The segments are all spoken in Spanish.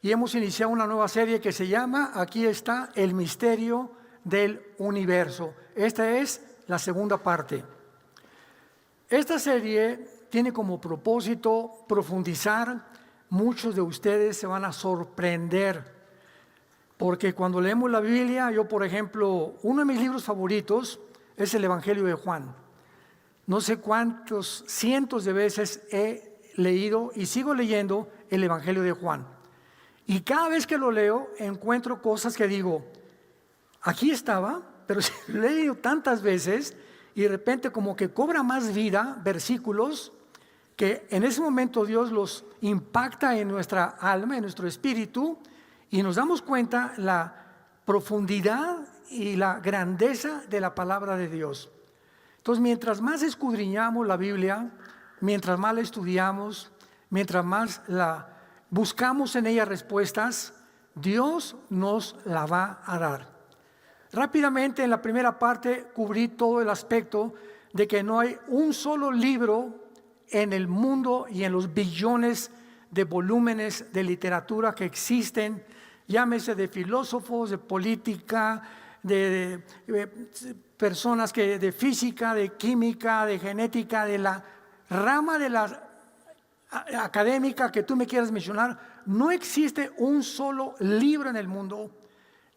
y hemos iniciado una nueva serie que se llama, aquí está, El Misterio del Universo. Esta es la segunda parte. Esta serie tiene como propósito profundizar. Muchos de ustedes se van a sorprender, porque cuando leemos la Biblia, yo por ejemplo, uno de mis libros favoritos es el Evangelio de Juan. No sé cuántos cientos de veces he leído y sigo leyendo el Evangelio de Juan. Y cada vez que lo leo encuentro cosas que digo, aquí estaba, pero lo he leído tantas veces y de repente como que cobra más vida versículos que en ese momento Dios los impacta en nuestra alma, en nuestro espíritu, y nos damos cuenta la profundidad y la grandeza de la palabra de Dios. Entonces, mientras más escudriñamos la Biblia, mientras más la estudiamos, mientras más la buscamos en ella respuestas, Dios nos la va a dar. Rápidamente, en la primera parte, cubrí todo el aspecto de que no hay un solo libro en el mundo y en los billones de volúmenes de literatura que existen, llámese de filósofos, de política, de personas de física, de química, de genética, de la rama de la académica que tú me quieras mencionar. No existe un solo libro en el mundo,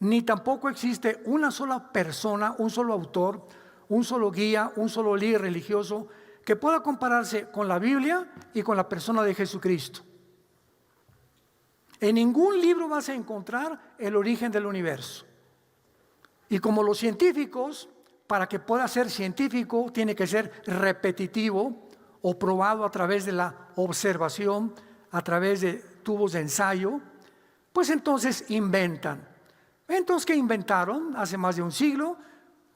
ni tampoco existe una sola persona, un solo autor, un solo guía, un solo líder religioso que pueda compararse con la Biblia y con la persona de Jesucristo. En ningún libro vas a encontrar el origen del universo. Y como los científicos, para que pueda ser científico, tiene que ser repetitivo o probado a través de la observación, a través de tubos de ensayo, pues entonces inventan. Entonces, ¿qué inventaron? Hace más de un siglo,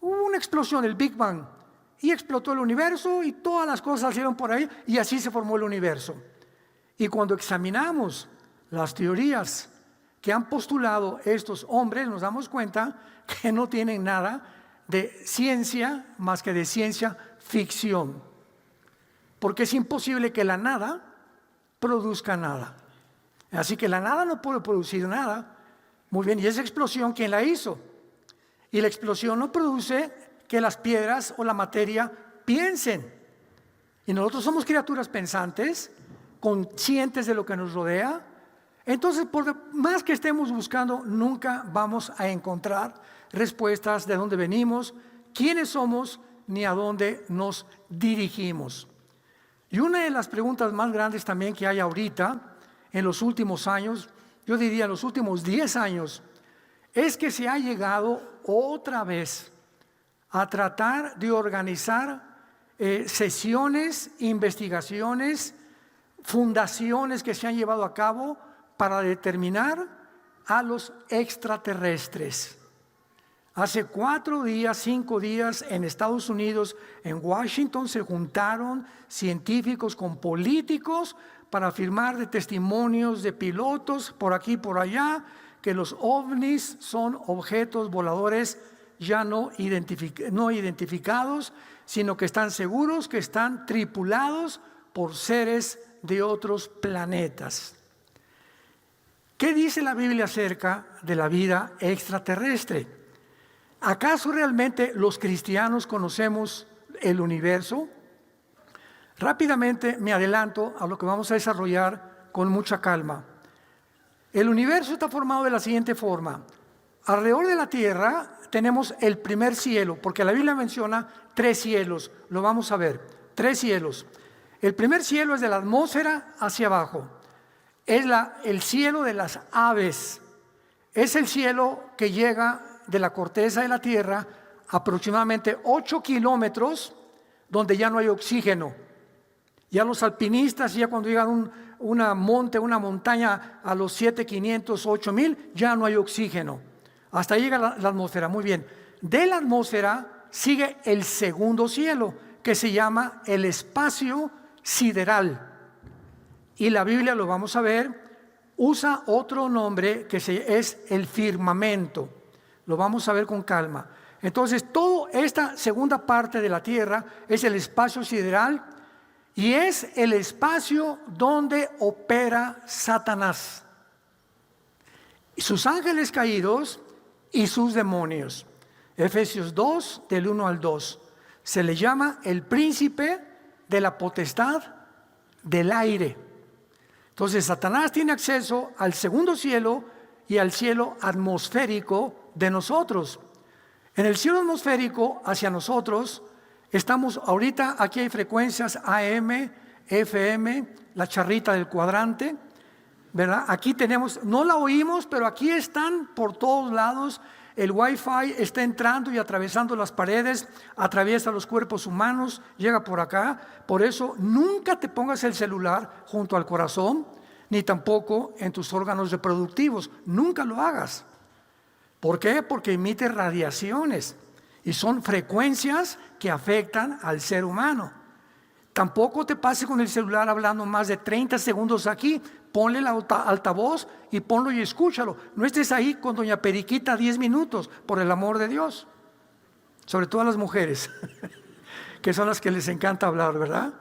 hubo una explosión, el Big Bang, y explotó el universo y todas las cosas salieron por ahí y así se formó el universo. Y cuando examinamos las teorías que han postulado estos hombres, nos damos cuenta que no tienen nada de ciencia más que de ciencia ficción, porque es imposible que la nada produzca nada. Así que la nada no puede producir nada. Muy bien, y esa explosión, ¿quién la hizo? Y la explosión no produce que las piedras o la materia piensen. Y nosotros somos criaturas pensantes, conscientes de lo que nos rodea. Entonces, por más que estemos buscando, nunca vamos a encontrar respuestas de dónde venimos, quiénes somos, ni a dónde nos dirigimos. Y una de las preguntas más grandes también que hay ahorita, en los últimos años, yo diría en los últimos 10 años, es que se ha llegado otra vez a tratar de organizar sesiones, investigaciones, fundaciones que se han llevado a cabo para determinar a los extraterrestres. Hace 4 días, 5 días en Estados Unidos, en Washington, se juntaron científicos con políticos para firmar de testimonios de pilotos por aquí y por allá, que los ovnis son objetos voladores ya no identificados, sino que están seguros que están tripulados por seres de otros planetas. ¿Qué dice la Biblia acerca de la vida extraterrestre? ¿Acaso realmente los cristianos conocemos el universo? Rápidamente me adelanto a lo que vamos a desarrollar con mucha calma. El universo está formado de la siguiente forma. Alrededor de la Tierra tenemos el primer cielo, porque la Biblia menciona 3 cielos, lo vamos a ver, 3 cielos. El primer cielo es de la atmósfera hacia abajo, es el cielo de las aves, es el cielo que llega de la corteza de la Tierra aproximadamente 8 kilómetros, donde ya no hay oxígeno. Ya los alpinistas, ya cuando llegan una montaña a los 7,500, 8,000, ya no hay oxígeno. Hasta ahí llega la atmósfera. Muy bien. De la atmósfera sigue el segundo cielo, que se llama el espacio sideral. Y la Biblia, lo vamos a ver, usa otro nombre que es el firmamento. Lo vamos a ver con calma. Entonces, toda esta segunda parte de la Tierra es el espacio sideral y es el espacio donde opera Satanás. sus ángeles caídos y sus demonios. Efesios 2, del 1 al 2. Se le llama el príncipe de la potestad del aire. Entonces Satanás tiene acceso al segundo cielo y al cielo atmosférico de nosotros. En el cielo atmosférico hacia nosotros estamos ahorita, aquí hay frecuencias AM, FM, la charrita del cuadrante, ¿verdad? Aquí tenemos, no la oímos, pero aquí están por todos lados. El Wi-Fi está entrando y atravesando las paredes, atraviesa los cuerpos humanos, llega por acá. Por eso nunca te pongas el celular junto al corazón, ni tampoco en tus órganos reproductivos. Nunca lo hagas. ¿Por qué? Porque emite radiaciones y son frecuencias que afectan al ser humano. Tampoco te pases con el celular hablando más de 30 segundos aquí. Ponle el altavoz y ponlo y escúchalo. No estés ahí con doña Periquita 10 minutos, por el amor de Dios. Sobre todo a las mujeres, que son las que les encanta hablar, ¿verdad?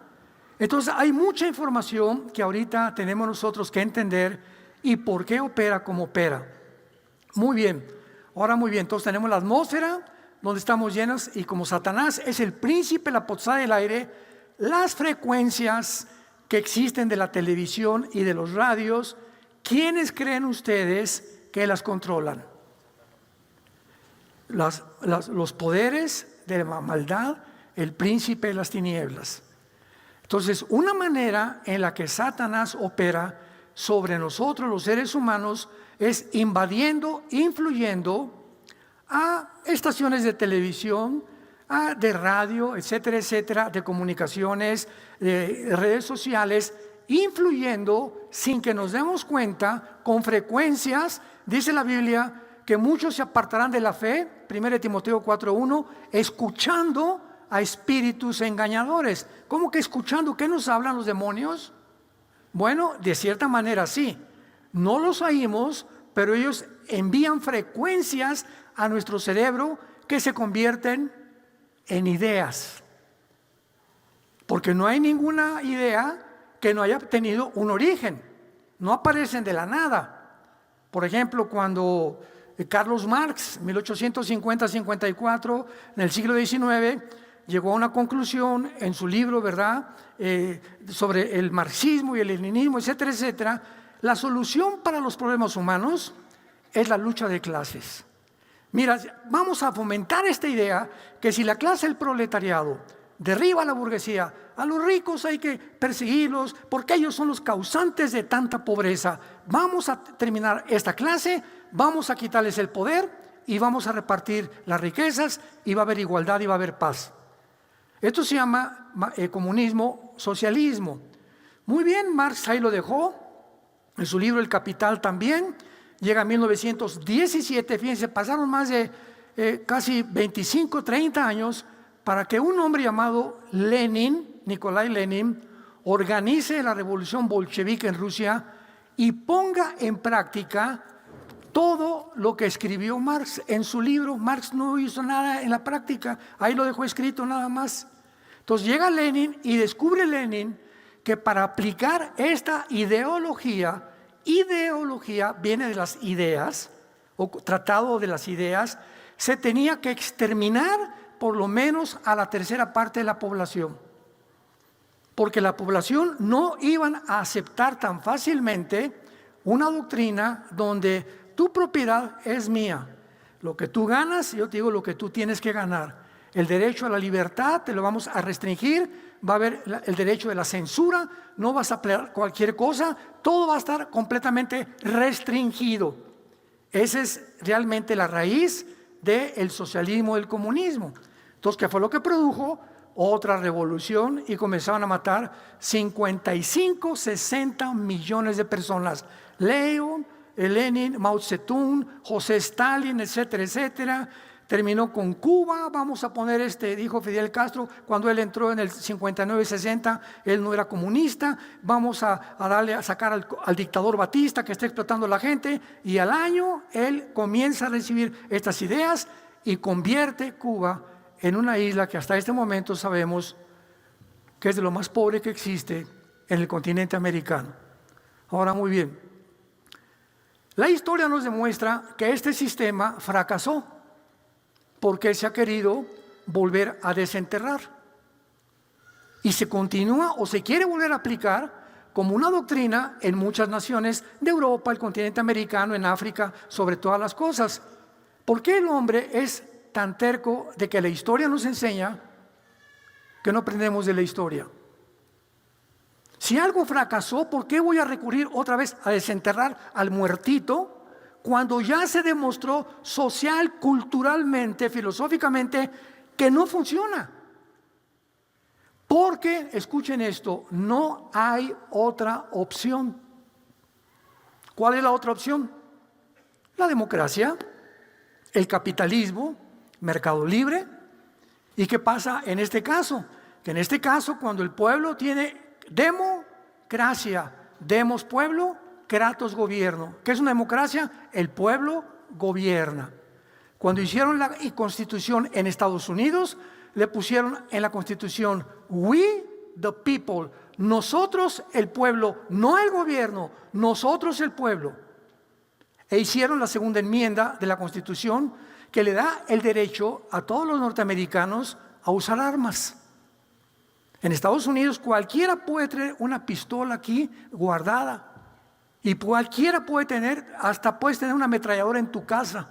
Entonces hay mucha información que ahorita tenemos nosotros que entender y por qué opera como opera. Muy bien, ahora muy bien, entonces tenemos la atmósfera donde estamos llenos y como Satanás es el príncipe, la potestad del aire, las frecuencias que existen de la televisión y de los radios, ¿quiénes creen ustedes que las controlan? Los poderes de la maldad, el príncipe de las tinieblas. Entonces, una manera en la que Satanás opera sobre nosotros, los seres humanos, es invadiendo, influyendo a estaciones de televisión, de radio, etcétera, etcétera, de comunicaciones, de redes sociales, influyendo sin que nos demos cuenta, con frecuencias. Dice la Biblia que muchos se apartarán de la fe, 1 Timoteo 4:1, escuchando a espíritus engañadores. ¿Cómo que escuchando? ¿Qué nos hablan los demonios? Bueno, de cierta manera sí, no los oímos, pero ellos envían frecuencias a nuestro cerebro que se convierten en ideas, porque no hay ninguna idea que no haya tenido un origen, no aparecen de la nada. Por ejemplo, cuando Carlos Marx, 1850-54, en el siglo XIX, llegó a una conclusión en su libro, ¿verdad?, sobre el marxismo y el leninismo, etcétera, etcétera. La solución para los problemas humanos es la lucha de clases. Mira, vamos a fomentar esta idea que si la clase del proletariado derriba a la burguesía, a los ricos hay que perseguirlos porque ellos son los causantes de tanta pobreza. Vamos a terminar esta clase, vamos a quitarles el poder y vamos a repartir las riquezas y va a haber igualdad y va a haber paz. Esto se llama comunismo, socialismo. Muy bien, Marx ahí lo dejó, en su libro El Capital también. Llega a 1917, fíjense, pasaron más de casi 25, 30 años para que un hombre llamado Lenin, Nikolai Lenin, organice la revolución bolchevique en Rusia y ponga en práctica todo lo que escribió Marx en su libro. Marx no hizo nada en la práctica, ahí lo dejó escrito nada más. Entonces llega Lenin y descubre Lenin que para aplicar esta ideología viene de las ideas, o tratado de las ideas, se tenía que exterminar por lo menos a la tercera parte de la población, porque la población no iban a aceptar tan fácilmente una doctrina donde tu propiedad es mía, lo que tú ganas, yo te digo lo que tú tienes que ganar. El derecho a la libertad te lo vamos a restringir, va a haber el derecho de la censura, no vas a pelear cualquier cosa, todo va a estar completamente restringido. Esa es realmente la raíz del socialismo, del comunismo. Entonces, ¿qué fue lo que produjo? Otra revolución y comenzaron a matar 55, 60 millones de personas. Lenin, Mao Zedong, José Stalin, etcétera, etcétera. Terminó con Cuba, vamos a poner dijo Fidel Castro, cuando él entró en el 59-60, él no era comunista, vamos a sacar al dictador Batista que está explotando a la gente, y al año él comienza a recibir estas ideas y convierte Cuba en una isla que hasta este momento sabemos que es de lo más pobre que existe en el continente americano. Ahora, muy bien, La historia nos demuestra que este sistema fracasó porque se ha querido volver a desenterrar. Y se continúa o se quiere volver a aplicar como una doctrina en muchas naciones de Europa, el continente americano, en África, sobre todas las cosas. ¿Por qué el hombre es tan terco de que la historia nos enseña que no aprendemos de la historia? Si algo fracasó, ¿por qué voy a recurrir otra vez a desenterrar al muertito cuando ya se demostró social, culturalmente, filosóficamente que no funciona? Porque, escuchen esto, no hay otra opción. ¿Cuál es la otra opción? La democracia, el capitalismo, mercado libre. ¿Y qué pasa en este caso? Que en este caso, cuando el pueblo tiene democracia, demos pueblo, kratos gobierno. ¿Qué es una democracia? El pueblo gobierna. Cuando hicieron la constitución en Estados Unidos, le pusieron en la constitución we the people, nosotros el pueblo, no el gobierno, nosotros el pueblo. E hicieron la segunda enmienda de la constitución que le da el derecho a todos los norteamericanos a usar armas. En Estados Unidos cualquiera puede tener una pistola aquí guardada y cualquiera puede tener, hasta puedes tener una ametralladora en tu casa.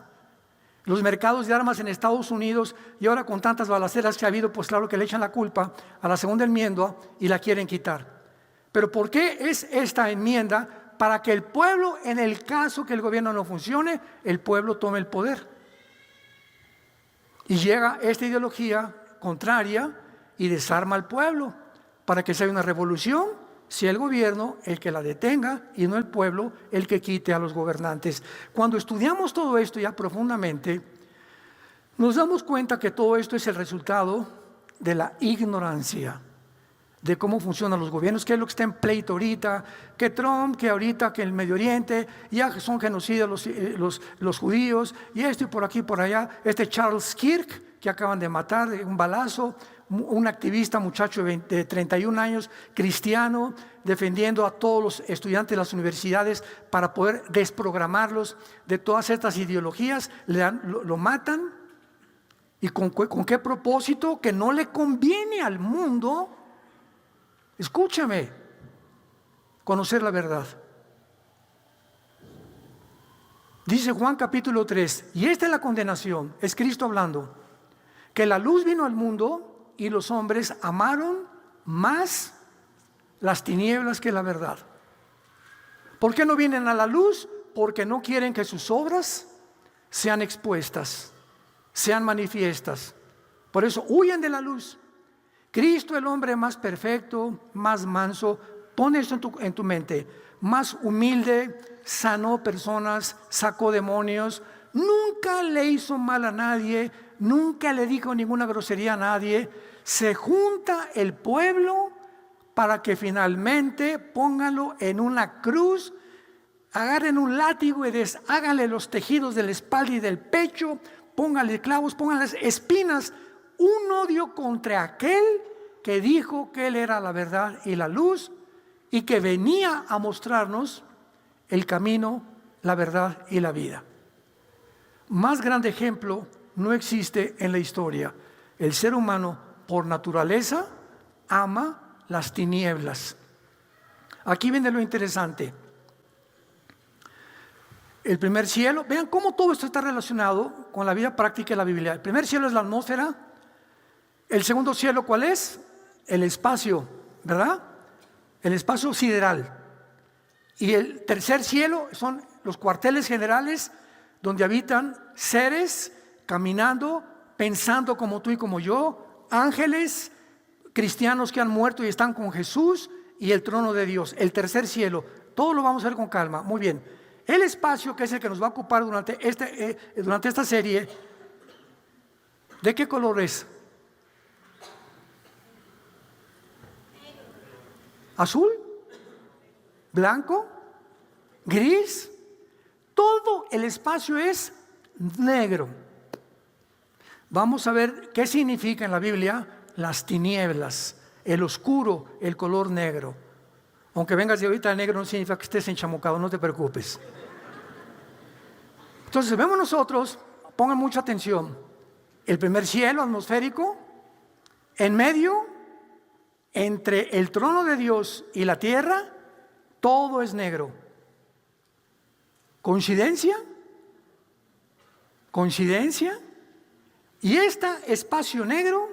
Los mercados de armas en Estados Unidos, y ahora con tantas balaceras que ha habido, pues claro que le echan la culpa a la segunda enmienda y la quieren quitar. Pero ¿por qué es esta enmienda? Para que el pueblo, en el caso que el gobierno no funcione, el pueblo tome el poder. Y llega esta ideología contraria y desarma al pueblo para que sea una revolución, sea el gobierno el que la detenga y no el pueblo el que quite a los gobernantes. Cuando estudiamos todo esto ya profundamente, nos damos cuenta que todo esto es el resultado de la ignorancia de cómo funcionan los gobiernos, que es lo que está en pleito ahorita, que Trump, que ahorita, que el Medio Oriente, ya son genocidas los judíos, y esto y por aquí y por allá, este Charles Kirk, que acaban de matar de un balazo, un activista, muchacho de 31 años, cristiano, defendiendo a todos los estudiantes de las universidades para poder desprogramarlos de todas estas ideologías, lo matan. ¿Y con qué propósito? Que no le conviene al mundo, escúchame, conocer la verdad. Dice Juan capítulo 3, y esta es la condenación, es Cristo hablando, que la luz vino al mundo y los hombres amaron más las tinieblas que la verdad. ¿Por qué no vienen a la luz? Porque no quieren que sus obras sean expuestas, sean manifiestas. Por eso huyen de la luz. Cristo, el hombre más perfecto, más manso, pon esto en tu mente, más humilde, sanó personas, sacó demonios, nunca le hizo mal a nadie, nunca le dijo ninguna grosería a nadie. Se junta el pueblo para que finalmente pónganlo en una cruz, agarren un látigo y desháganle los tejidos de la espalda y del pecho, pónganle clavos, pónganle espinas, un odio contra aquel que dijo que él era la verdad y la luz y que venía a mostrarnos el camino, la verdad y la vida. Más grande ejemplo no existe en la historia. El ser humano por naturaleza ama las tinieblas. Aquí viene lo interesante. El primer cielo, vean cómo todo esto está relacionado con la vida práctica de la Biblia. El primer cielo es la atmósfera. El segundo cielo, ¿cuál es? El espacio, ¿verdad? El espacio sideral. Y el tercer cielo son los cuarteles generales donde habitan seres caminando, pensando como tú y como yo, ángeles, cristianos que han muerto y están con Jesús y el trono de Dios, el tercer cielo. Todo lo vamos a ver con calma. Muy bien. El espacio, que es el que nos va a ocupar durante esta serie, ¿de qué color es? ¿Azul? ¿Blanco? ¿Gris? Todo el espacio es negro. Vamos a ver qué significa en la Biblia las tinieblas, el oscuro, el color negro. Aunque vengas de ahorita, el negro no significa que estés enchamucado, no te preocupes. Entonces vemos nosotros, pongan mucha atención, el primer cielo atmosférico, en medio, entre el trono de Dios y la tierra, todo es negro. ¿Coincidencia? ¿Coincidencia? Y este espacio negro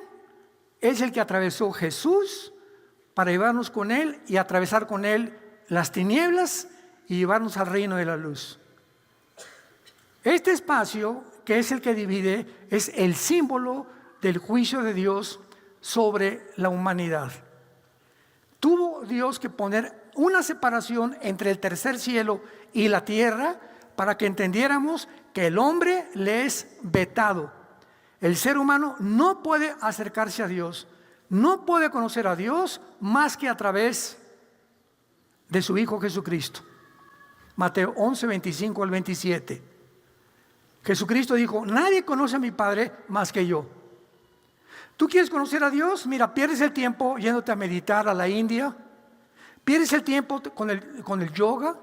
es el que atravesó Jesús para llevarnos con Él y atravesar con Él las tinieblas y llevarnos al reino de la luz. Este espacio, que es el que divide, es el símbolo del juicio de Dios sobre la humanidad. Tuvo Dios que poner una separación entre el tercer cielo y la tierra para que entendiéramos que el hombre le es vetado. El ser humano no puede acercarse a Dios, no puede conocer a Dios más que a través de su Hijo Jesucristo. Mateo 11, 25 al 27. Jesucristo dijo: nadie conoce a mi Padre más que yo. ¿Tú quieres conocer a Dios? Mira, pierdes el tiempo yéndote a meditar a la India, pierdes el tiempo con el yoga,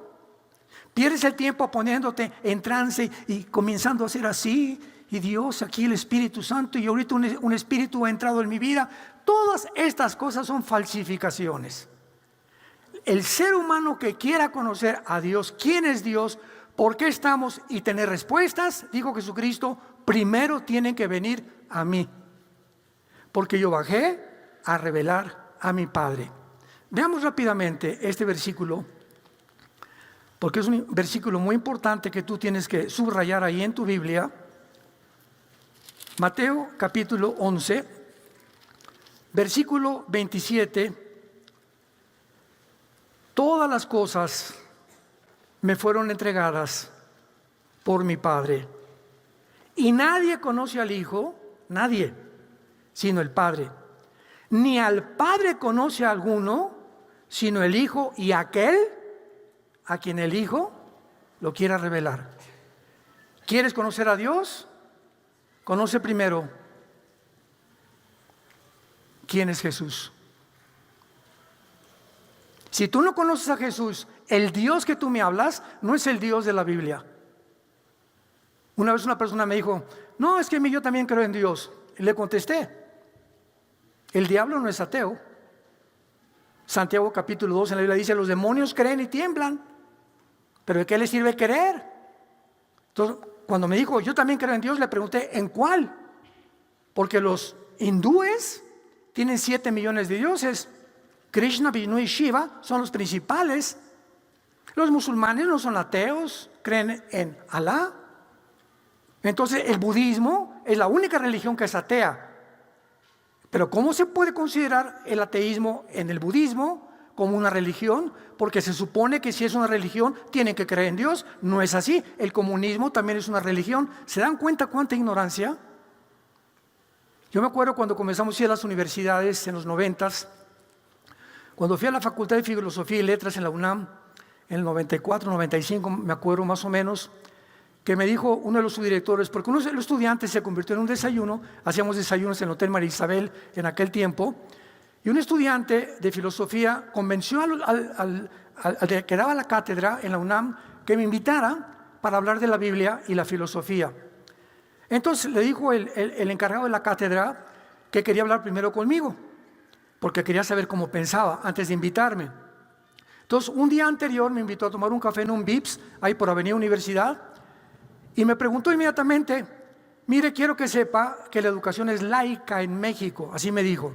pierdes el tiempo poniéndote en trance y comenzando a hacer así, y Dios, aquí el Espíritu Santo, y ahorita un espíritu ha entrado en mi vida. Todas estas cosas son falsificaciones. El ser humano que quiera conocer a Dios, quién es Dios, por qué estamos y tener respuestas, dijo Jesucristo, primero tienen que venir a mí, porque yo bajé a revelar a mi Padre. Veamos rápidamente este versículo, porque es un versículo muy importante que tú tienes que subrayar ahí en tu Biblia. Mateo capítulo 11, versículo 27. Todas las cosas me fueron entregadas por mi Padre, y nadie conoce al Hijo, nadie, sino el Padre. Ni al Padre conoce a alguno, sino el Hijo y aquel a quien el Hijo lo quiera revelar. ¿Quieres conocer a Dios? Conoce primero quién es Jesús. Si tú no conoces a Jesús, el Dios que tú me hablas no es el Dios de la Biblia. Una vez una persona me dijo: no, es que yo también creo en Dios. Y le contesté: el diablo no es ateo. Santiago capítulo 2 en la Biblia dice: los demonios creen y tiemblan. ¿Pero de qué les sirve creer? Entonces, cuando me dijo: yo también creo en Dios, le pregunté: ¿en cuál? Porque los hindúes tienen 7 millones de dioses. Krishna, Vishnu y Shiva son los principales. Los musulmanes no son ateos, creen en Alá. Entonces el budismo es la única religión que es atea. Pero ¿cómo se puede considerar el ateísmo en el budismo como una religión? Porque se supone que si es una religión tienen que creer en Dios. No es así. El comunismo también es una religión. ¿Se dan cuenta cuánta ignorancia? Yo me acuerdo cuando comenzamos a ir a las universidades en los 90s, cuando fui a la Facultad de Filosofía y Letras en la UNAM, en el 94, 95, me acuerdo más o menos, que me dijo uno de los subdirectores, porque uno de los estudiantes se convirtió en un desayuno, hacíamos desayunos en el Hotel María Isabel en aquel tiempo, y un estudiante de filosofía convenció al que daba la cátedra en la UNAM que me invitara para hablar de la Biblia y la filosofía. Entonces le dijo el encargado de la cátedra que quería hablar primero conmigo, porque quería saber cómo pensaba antes de invitarme. Entonces, un día anterior me invitó a tomar un café en un Vips, ahí por Avenida Universidad, y me preguntó inmediatamente: mire, quiero que sepa que la educación es laica en México, así me dijo,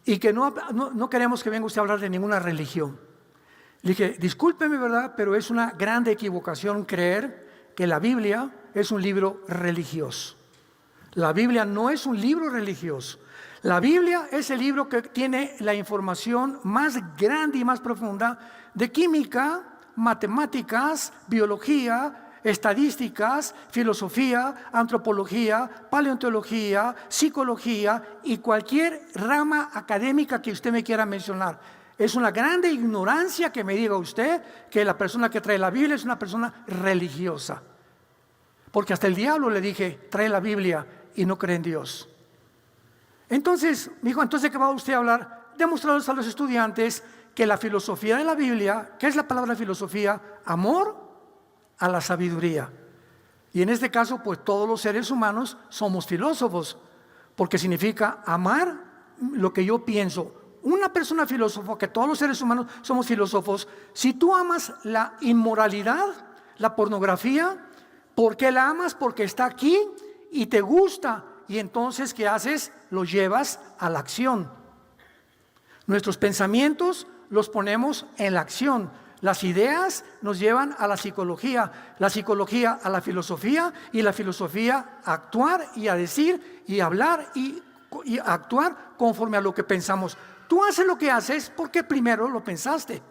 y que no queremos que venga usted a hablar de ninguna religión. Le dije: discúlpeme, ¿verdad? Pero es una grande equivocación creer que la Biblia es un libro religioso. La Biblia no es un libro religioso. La Biblia es el libro que tiene la información más grande y más profunda de química, matemáticas, biología, estadísticas, filosofía, antropología, paleontología, psicología y cualquier rama académica que usted me quiera mencionar. Es una grande ignorancia que me diga usted que la persona que trae la Biblia es una persona religiosa. Porque hasta el diablo le dije: trae la Biblia y no cree en Dios. Entonces, me dijo: ¿entonces qué va usted a hablar? Demostrarles a los estudiantes que la filosofía de la Biblia, ¿qué es la palabra filosofía? Amor a la sabiduría. Y en este caso, pues todos los seres humanos somos filósofos, porque significa amar lo que yo pienso. Una persona filósofo, que todos los seres humanos somos filósofos, si tú amas la inmoralidad, la pornografía, ¿por qué la amas? Porque está aquí y te gusta. Y entonces, ¿qué haces? Lo llevas a la acción. Nuestros pensamientos los ponemos en la acción. Las ideas nos llevan a la psicología a la filosofía, y la filosofía a actuar y a decir y hablar y actuar conforme a lo que pensamos. Tú haces lo que haces porque primero lo pensaste.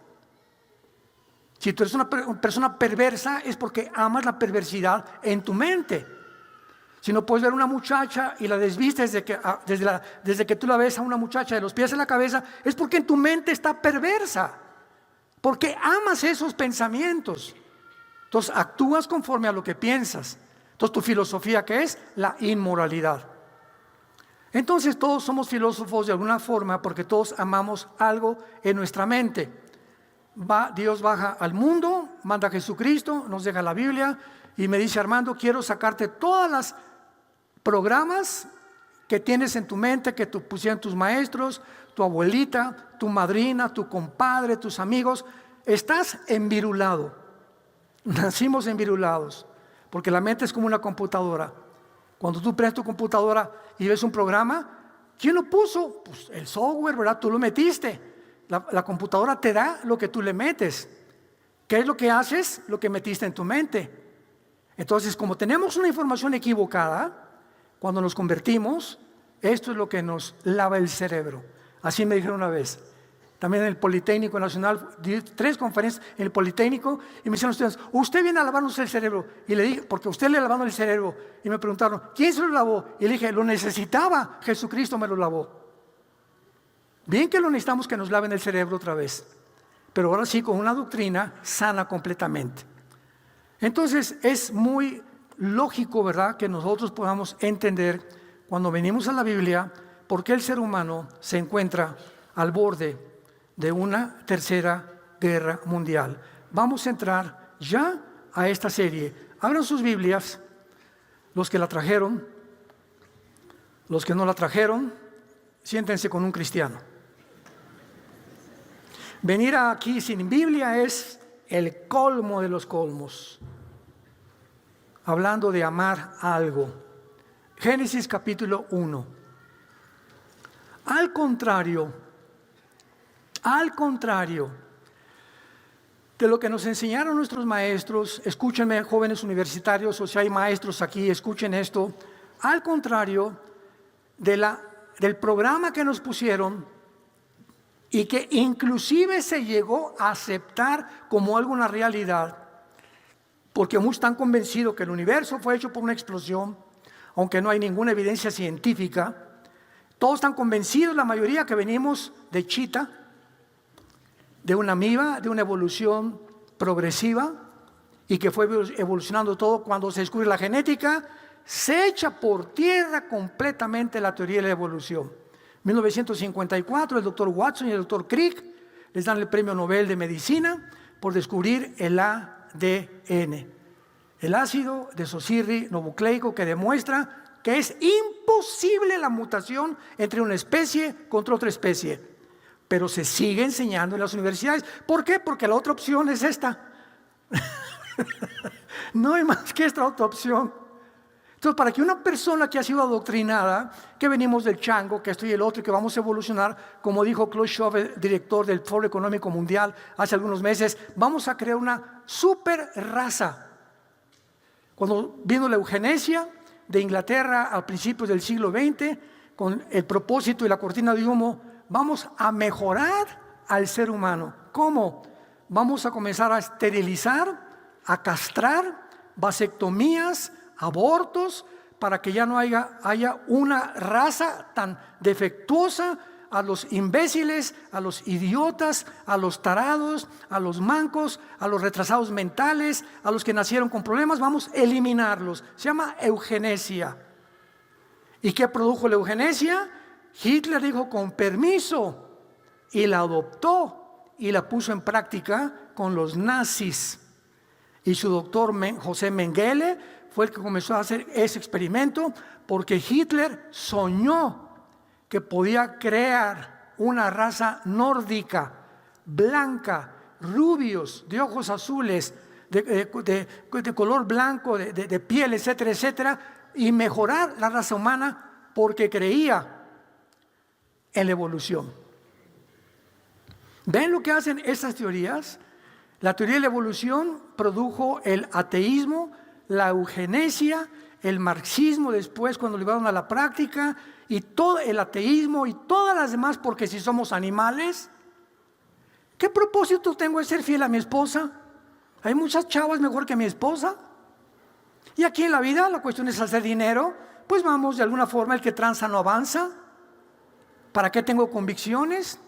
Si tú eres una persona perversa, es porque amas la perversidad en tu mente. Si no puedes ver a una muchacha y la desvistes desde que tú la ves a una muchacha de los pies a la cabeza, es porque en tu mente está perversa, porque amas esos pensamientos. Entonces actúas conforme a lo que piensas. Entonces tu filosofía, ¿qué es? La inmoralidad. Entonces todos somos filósofos de alguna forma, porque todos amamos algo en nuestra mente. Dios baja al mundo, manda a Jesucristo, nos deja la Biblia y me dice: Armando, quiero sacarte todas las programas que tienes en tu mente, que pusieron tus maestros, tu abuelita, tu madrina, tu compadre, tus amigos. Estás envirulado. Nacimos envirulados, porque la mente es como una computadora. Cuando tú prendes tu computadora y ves un programa, ¿quién lo puso? Pues el software, ¿verdad? Tú lo metiste. La computadora te da lo que tú le metes. ¿Qué es lo que haces? Lo que metiste en tu mente. Entonces, como tenemos una información equivocada, cuando nos convertimos, esto es lo que nos lava el cerebro. Así me dijeron una vez. También en el Politécnico Nacional, di 3 conferencias en el Politécnico, y me dijeron ustedes: usted viene a lavarnos el cerebro. Y le dije: porque usted le lavando el cerebro. Y me preguntaron: ¿quién se lo lavó? Y le dije: lo necesitaba, Jesucristo me lo lavó. Bien que lo necesitamos, que nos laven el cerebro otra vez, pero ahora sí con una doctrina sana completamente. Entonces es muy lógico, ¿verdad?, que nosotros podamos entender cuando venimos a la Biblia por qué el ser humano se encuentra al borde de una tercera guerra mundial. Vamos a entrar ya a esta serie. Abran sus Biblias, los que la trajeron, los que no la trajeron, siéntense con un cristiano. Venir aquí sin Biblia es el colmo de los colmos. Hablando de amar algo. Génesis capítulo 1. Al contrario de lo que nos enseñaron nuestros maestros, escúchenme, jóvenes universitarios, o si hay maestros aquí, escuchen esto. Al contrario del programa que nos pusieron, y que inclusive se llegó a aceptar como algo, una realidad, porque muchos están convencidos que el universo fue hecho por una explosión, aunque no hay ninguna evidencia científica. Todos están convencidos, la mayoría, que venimos de chita, de una amiba, de una evolución progresiva, y que fue evolucionando todo. Cuando se descubre la genética, se echa por tierra completamente la teoría de la evolución. 1954, el doctor Watson y el doctor Crick les dan el premio Nobel de Medicina por descubrir el ADN, el ácido desoxirribonucleico, que demuestra que es imposible la mutación entre una especie contra otra especie. Pero se sigue enseñando en las universidades. ¿Por qué? Porque la otra opción es esta. No hay más que esta otra opción. Entonces, para que una persona que ha sido adoctrinada, que venimos del chango, que esto y el otro, y que vamos a evolucionar, como dijo Klaus Schwab, el director del Foro Económico Mundial, hace algunos meses, vamos a crear una super raza. Cuando vino la eugenesia de Inglaterra a principios del siglo XX, con el propósito y la cortina de humo, vamos a mejorar al ser humano. ¿Cómo? Vamos a comenzar a esterilizar, a castrar, vasectomías, abortos, para que ya no haya una raza tan defectuosa. A los imbéciles, a los idiotas, a los tarados, a los mancos, a los retrasados mentales, a los que nacieron con problemas, vamos a eliminarlos. Se llama eugenesia. ¿Y qué produjo la eugenesia? Hitler dijo: con permiso, y la adoptó y la puso en práctica con los nazis. Y su doctor José Mengele fue el que comenzó a hacer ese experimento, porque Hitler soñó que podía crear una raza nórdica, blanca, rubios, de ojos azules, de color blanco, de piel, etcétera, etcétera, y mejorar la raza humana porque creía en la evolución. ¿Ven lo que hacen estas teorías? La teoría de la evolución produjo el ateísmo, la eugenesia, el marxismo después cuando lo llevaron a la práctica, y todo el ateísmo y todas las demás, porque si somos animales, ¿qué propósito tengo de ser fiel a mi esposa? Hay muchas chavas mejor que mi esposa. Y aquí en la vida la cuestión es hacer dinero, pues vamos, de alguna forma el que tranza no avanza. ¿Para qué tengo convicciones?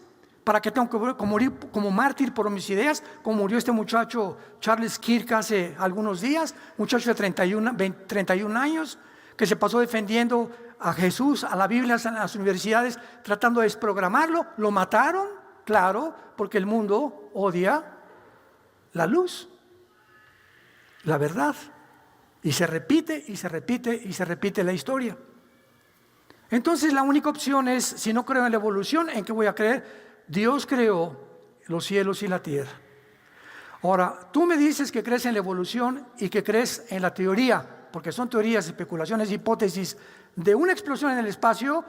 ¿Para qué tengo que morir como mártir por mis ideas? Como murió este muchacho Charles Kirk hace algunos días, muchacho de 31 años, que se pasó defendiendo a Jesús, a la Biblia, a las universidades, tratando de desprogramarlo. Lo mataron, claro, porque el mundo odia la luz, la verdad. Y se repite, y se repite, y se repite la historia. Entonces la única opción es, si no creo en la evolución, ¿en qué voy a creer? Dios creó los cielos y la tierra. Ahora, tú me dices que crees en la evolución y que crees en la teoría, porque son teorías, especulaciones, hipótesis de una explosión en el espacio,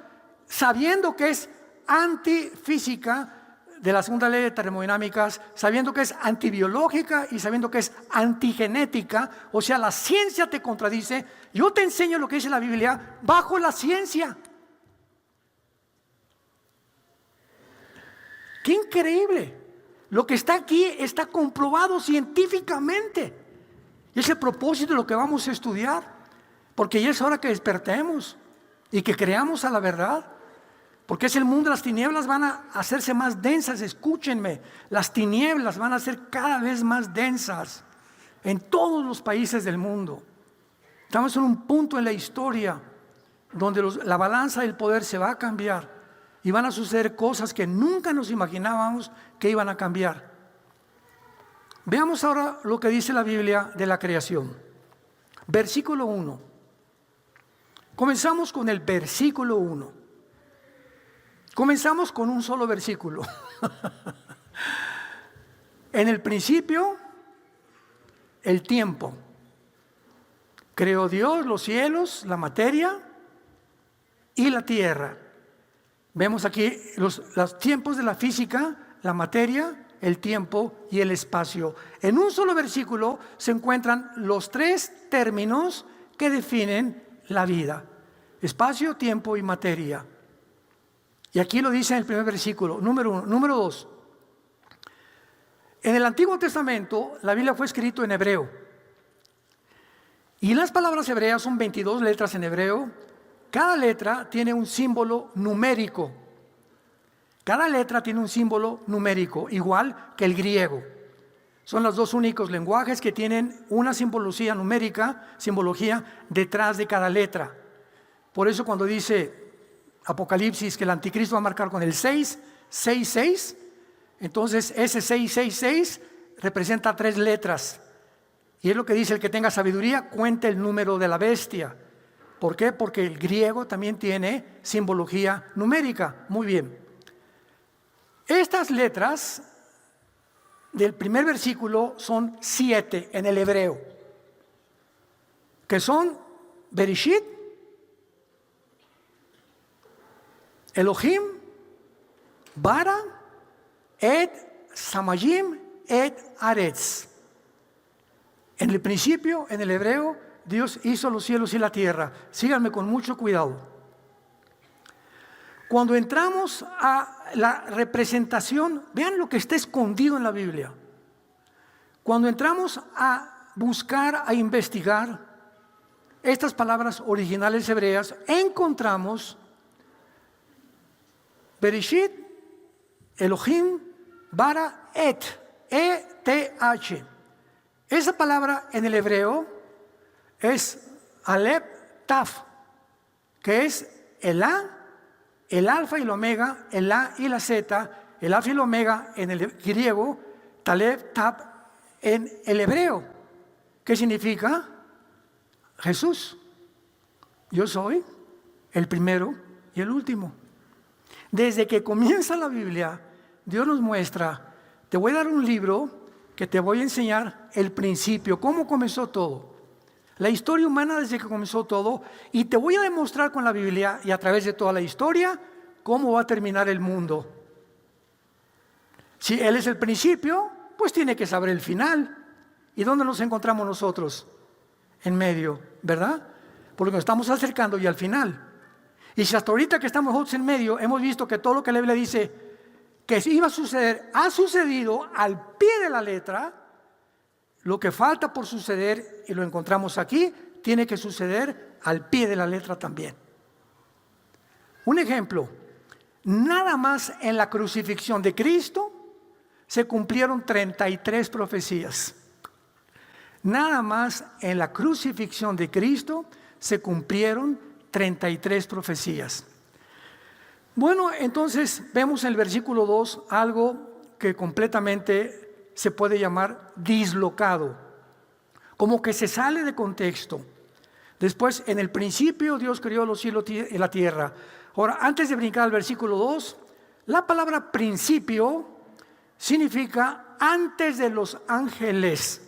sabiendo que es antifísica de la segunda ley de termodinámicas, sabiendo que es antibiológica y sabiendo que es antigenética. O sea, la ciencia te contradice. Yo te enseño lo que dice la Biblia bajo la ciencia. ¡Qué increíble! Lo que está aquí está comprobado científicamente. Y es el propósito de lo que vamos a estudiar. Porque ya es hora que despertemos y que creamos a la verdad. Porque es el mundo, las tinieblas van a hacerse más densas. Escúchenme, las tinieblas van a ser cada vez más densas en todos los países del mundo. Estamos en un punto en la historia donde la balanza del poder se va a cambiar. Y van a suceder cosas que nunca nos imaginábamos que iban a cambiar. Veamos ahora lo que dice la Biblia de la creación. Versículo 1. Comenzamos con el versículo 1. Comenzamos con un solo versículo. En el principio, el tiempo. Creó Dios los cielos, la materia y la tierra. Vemos aquí los tiempos de la física, la materia, el tiempo y el espacio. En un solo versículo se encuentran los tres términos que definen la vida: espacio, tiempo y materia. Y aquí lo dice en el primer versículo, número 1. Número 2. En el Antiguo Testamento la Biblia fue escrito en hebreo. Y las palabras hebreas son 22 letras en hebreo. Cada letra tiene un símbolo numérico. Cada letra tiene un símbolo numérico, igual que el griego. Son los dos únicos lenguajes que tienen una simbología numérica, simbología detrás de cada letra. Por eso cuando dice Apocalipsis que el anticristo va a marcar con el 666, entonces ese 666 representa 3 letras. Y es lo que dice: el que tenga sabiduría cuente el número de la bestia. ¿Por qué? Porque el griego también tiene simbología numérica. Muy bien. Estas letras del primer versículo son 7 en el hebreo, que son Bereshit, Elohim, Bara, Et, Samayim, Et, Aretz. En el principio, en el hebreo, Dios hizo los cielos y la tierra. Síganme con mucho cuidado. Cuando entramos a la representación, vean lo que está escondido en la Biblia. Cuando entramos a buscar, a investigar estas palabras originales hebreas, encontramos Bereshit, Elohim, Bara, Et, E-T-H. Esa palabra en el hebreo es Aleph Taf, que es el A, el alfa y el omega, el A y la Z, el alfa y el omega en el griego, Taleb Taf en el hebreo. ¿Qué significa? Jesús. Yo soy el primero y el último. Desde que comienza la Biblia, Dios nos muestra, te voy a dar un libro que te voy a enseñar el principio, cómo comenzó todo. La historia humana desde que comenzó todo, y te voy a demostrar con la Biblia y a través de toda la historia cómo va a terminar el mundo. Si Él es el principio, pues tiene que saber el final. ¿Y dónde nos encontramos nosotros? En medio, ¿verdad? Porque nos estamos acercando ya al final. Y si hasta ahorita que estamos nosotros en medio, hemos visto que todo lo que la Biblia dice que iba a suceder, ha sucedido al pie de la letra. Lo que falta por suceder, y lo encontramos aquí, tiene que suceder al pie de la letra también. Un ejemplo, nada más en la crucifixión de Cristo se cumplieron 33 profecías. Nada más en la crucifixión de Cristo se cumplieron 33 profecías. Bueno, entonces vemos en el versículo 2 algo que completamente se puede llamar dislocado, como que se sale de contexto. Después, en el principio Dios creó los cielos y la tierra. Ahora, antes de brincar al versículo 2, la palabra principio significa antes de los ángeles.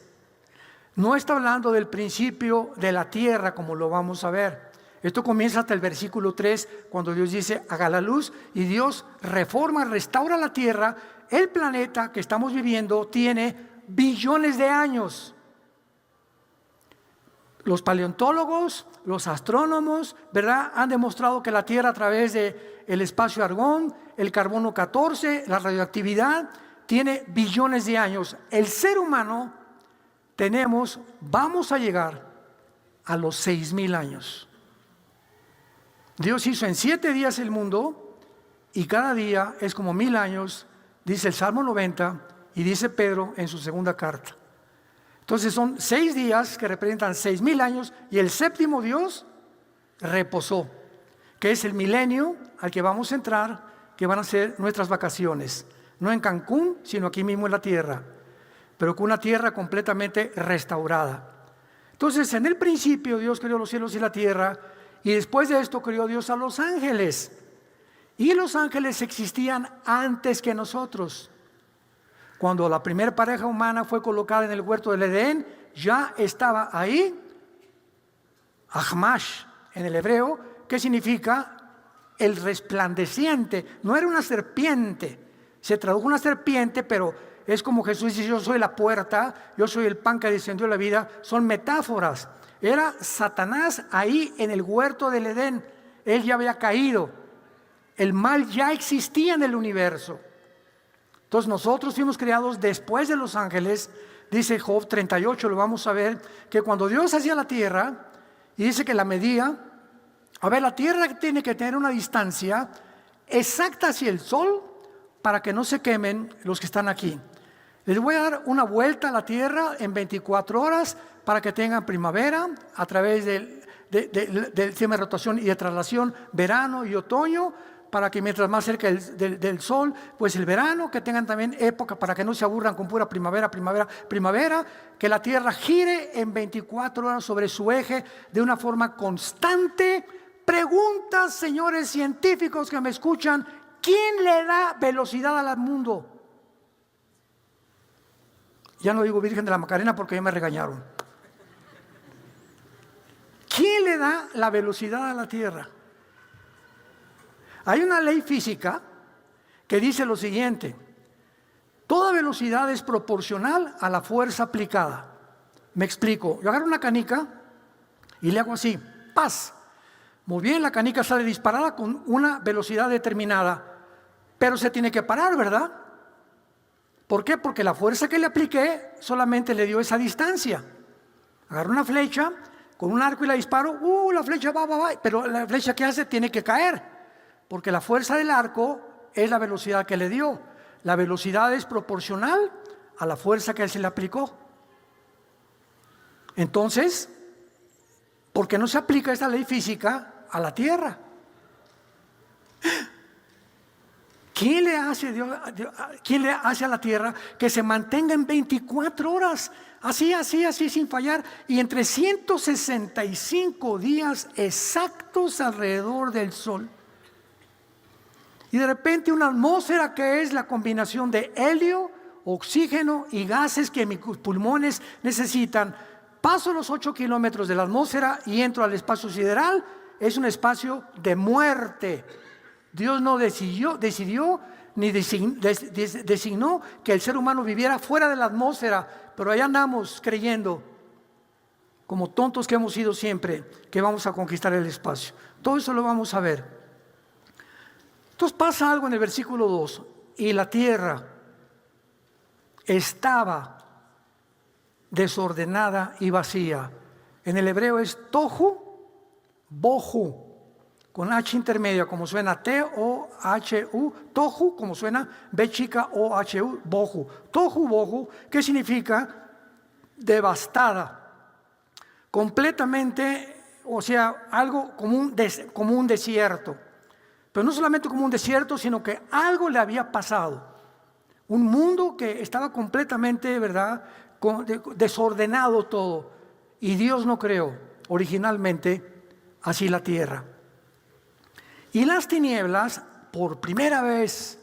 No está hablando del principio de la tierra, como lo vamos a ver. Esto comienza hasta el versículo 3, cuando Dios dice, haga la luz, y Dios reforma, restaura la tierra. El planeta que estamos viviendo tiene billones de años. Los paleontólogos, los astrónomos, ¿verdad?, han demostrado que la Tierra, a través del espacio argón, el carbono 14, la radioactividad, tiene billones de años. El ser humano vamos a llegar a los 6,000 años. Dios hizo en 7 días el mundo, y cada día es como 1,000 años, dice el Salmo 90 y dice Pedro en su segunda carta. Entonces son 6 días que representan 6,000 años, y el séptimo Dios reposó, que es el milenio al que vamos a entrar, que van a ser nuestras vacaciones, no en Cancún, sino aquí mismo en la tierra, pero con una tierra completamente restaurada. Entonces, en el principio Dios creó los cielos y la tierra, y después de esto creó Dios a los ángeles. Y los ángeles existían antes que nosotros. Cuando la primera pareja humana fue colocada en el huerto del Edén, ya estaba ahí Ahmash en el hebreo, que significa el resplandeciente. No era una serpiente, se tradujo una serpiente, pero es como Jesús dice, yo soy la puerta, yo soy el pan que descendió a la vida. Son metáforas. Era Satanás ahí en el huerto del Edén. Él ya había caído. El mal ya existía en el universo. Entonces nosotros fuimos creados después de los ángeles. Dice Job 38, lo vamos a ver, que cuando Dios hacía la tierra, y dice que la medía, la tierra tiene que tener una distancia exacta hacia el sol para que no se quemen los que están aquí. Les voy a dar una vuelta a la tierra en 24 horas para que tengan primavera a través del sistema de rotación y de traslación, verano y otoño, para que mientras más cerca del sol, pues el verano, que tengan también época para que no se aburran con pura primavera, que la tierra gire en 24 horas sobre su eje de una forma constante. Preguntas, señores científicos que me escuchan, ¿quién le da velocidad al mundo? Ya no digo Virgen de la Macarena porque ya me regañaron. ¿Quién le da la velocidad a la tierra? Hay una ley física que dice lo siguiente: toda velocidad es proporcional a la fuerza aplicada. Me explico. Yo agarro una canica y le hago así, ¡paz! Muy bien, la canica sale disparada con una velocidad determinada, pero se tiene que parar, ¿verdad? ¿Por qué? Porque la fuerza que le apliqué solamente le dio esa distancia. Agarro una flecha con un arco y la disparo, la flecha va, pero la flecha que hace tiene que caer. Porque la fuerza del arco es la velocidad que le dio. La velocidad es proporcional a la fuerza que se le aplicó. Entonces, ¿por qué no se aplica esta ley física a la tierra? ¿quién le hace quién le hace a la tierra que se mantenga en 24 horas? Así, sin fallar. Y en 365 días exactos alrededor del sol. Y de repente una atmósfera que es la combinación de helio, oxígeno y gases que mis pulmones necesitan. Paso los 8 kilómetros de la atmósfera y entro al espacio sideral. Es un espacio de muerte. Dios no decidió ni designó que el ser humano viviera fuera de la atmósfera, pero allá andamos creyendo, como tontos que hemos sido siempre, que vamos a conquistar el espacio. Todo eso lo vamos a ver. Entonces pasa algo en el versículo 2, y la tierra estaba desordenada y vacía. En el hebreo es tohu bohu, con H intermedia, como suena T-O-H-U, tohu, como suena B chica O-H-U, bohu. Tohu bohu, ¿qué significa? Devastada, completamente, o sea, algo como un desierto. Pero no solamente como un desierto, sino que algo le había pasado. Un mundo que estaba completamente, ¿verdad?, desordenado todo. Y Dios no creó originalmente así la tierra. Y las tinieblas, por primera vez,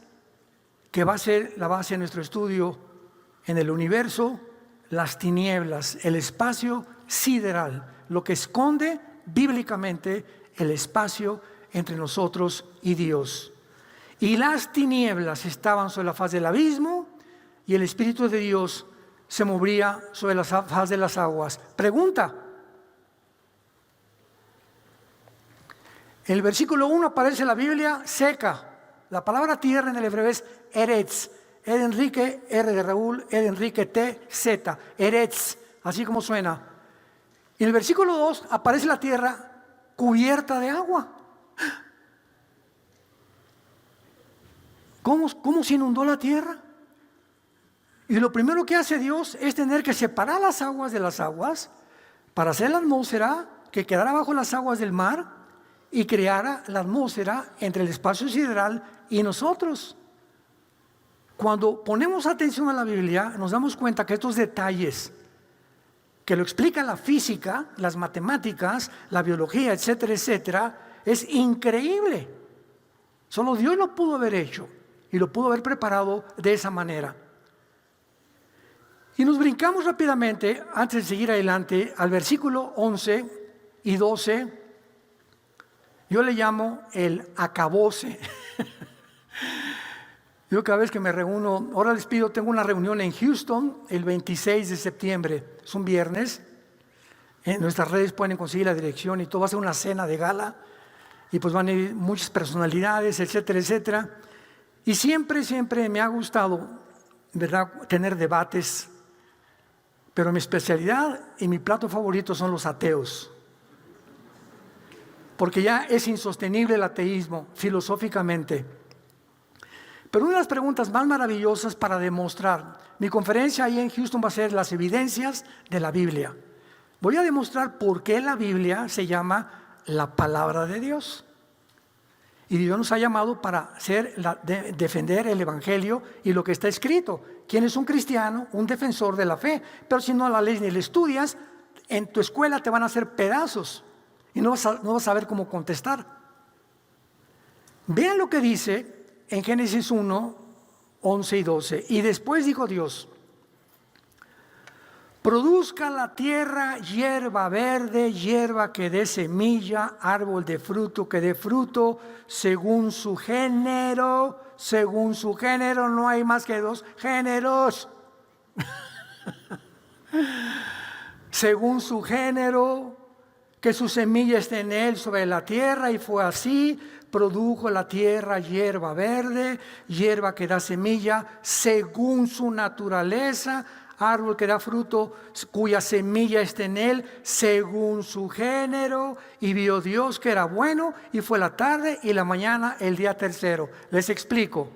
que va a ser la base de nuestro estudio en el universo, las tinieblas, el espacio sideral, lo que esconde bíblicamente el espacio entre nosotros y Dios. Y las tinieblas estaban sobre la faz del abismo, y el Espíritu de Dios se movía sobre la faz de las aguas. Pregunta. En el versículo 1 aparece la Biblia seca. La palabra tierra en el hebreo es eretz. E de Enrique, R de Raúl, E de Enrique, T, Z. Eretz, así como suena. En el versículo 2 aparece la tierra cubierta de agua. ¿Cómo se inundó la tierra? Y lo primero que hace Dios es tener que separar las aguas de las aguas para hacer la atmósfera que quedara bajo las aguas del mar y creara la atmósfera entre el espacio sideral y nosotros. Cuando ponemos atención a la Biblia, nos damos cuenta que estos detalles que lo explica la física, las matemáticas, la biología, etcétera, etcétera, es increíble. Solo Dios lo pudo haber hecho y lo pudo haber preparado de esa manera. Y nos brincamos rápidamente, antes de seguir adelante, al versículo 11 y 12. Yo le llamo el acabose. Yo cada vez que me reúno, ahora les pido, tengo una reunión en Houston el 26 de septiembre, es un viernes. En nuestras redes pueden conseguir la dirección y todo, va a ser una cena de gala. Y pues van a ir muchas personalidades, etcétera, etcétera. Y siempre me ha gustado, ¿verdad?, tener debates. Pero mi especialidad y mi plato favorito son los ateos. Porque ya es insostenible el ateísmo filosóficamente. Pero una de las preguntas más maravillosas para demostrar, mi conferencia ahí en Houston va a ser las evidencias de la Biblia. Voy a demostrar por qué la Biblia se llama la palabra de Dios. Y Dios nos ha llamado para defender el Evangelio y lo que está escrito. ¿Quién es un cristiano? Un defensor de la fe. Pero si no la lees ni la estudias, en tu escuela te van a hacer pedazos y no vas a saber cómo contestar. Vean lo que dice en Génesis 1, 11 y 12. Y después dijo Dios: produzca la tierra hierba verde, hierba que dé semilla, árbol de fruto que dé fruto, según su género. Según su género, no hay más que dos géneros. Según su género, que su semilla esté en él sobre la tierra. Y fue así. Produjo la tierra hierba verde, hierba que da semilla, según su naturaleza, árbol que da fruto cuya semilla esté en él, según su género. Y vio Dios que era bueno, y fue la tarde y la mañana el día tercero. Les explico.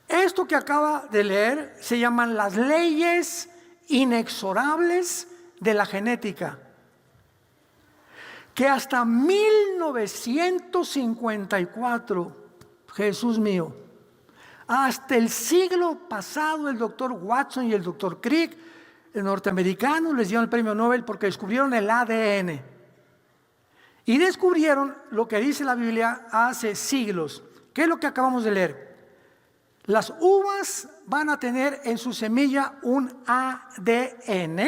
Esto que acaba de leer se llaman las leyes inexorables de la genética, que hasta 1954 Jesús mío. Hasta el siglo pasado el doctor Watson y el doctor Crick, norteamericanos, les dieron el premio Nobel porque descubrieron el ADN. Y descubrieron lo que dice la Biblia hace siglos. ¿Qué es lo que acabamos de leer? Las uvas van a tener en su semilla un ADN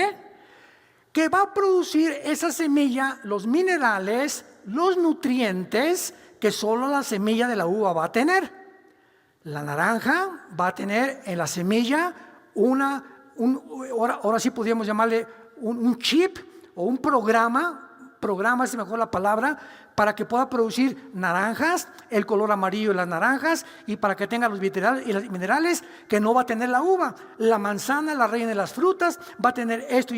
que va a producir esa semilla los minerales, los nutrientes que solo la semilla de la uva va a tener. La naranja va a tener en la semilla ahora sí podríamos llamarle un chip o un programa es mejor la palabra, para que pueda producir naranjas, el color amarillo de las naranjas, y para que tenga los minerales que no va a tener la uva. La manzana, la reina de las frutas, va a tener esto,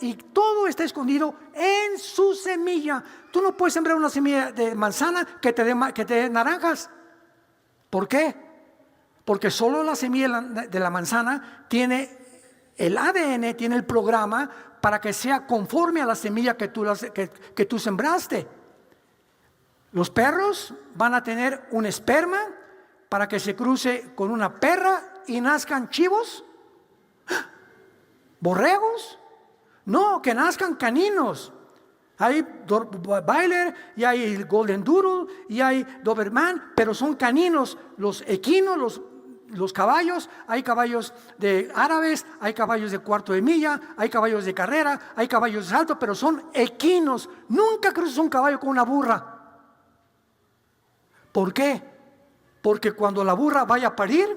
y todo está escondido en su semilla. Tú no puedes sembrar una semilla de manzana que te dé naranjas. ¿Por qué? Porque solo la semilla de la manzana tiene el ADN, tiene el programa para que sea conforme a la semilla que tú sembraste. Los perros van a tener un esperma para que se cruce con una perra y nazcan chivos, borregos. No, que nazcan caninos. Hay Bailler y hay Golden Doodle y hay Doberman, pero son caninos. Los equinos, los caballos, hay caballos de árabes, hay caballos de cuarto de milla, hay caballos de carrera, hay caballos de salto, pero son equinos. Nunca cruzas un caballo con una burra. ¿Por qué? Porque cuando la burra vaya a parir,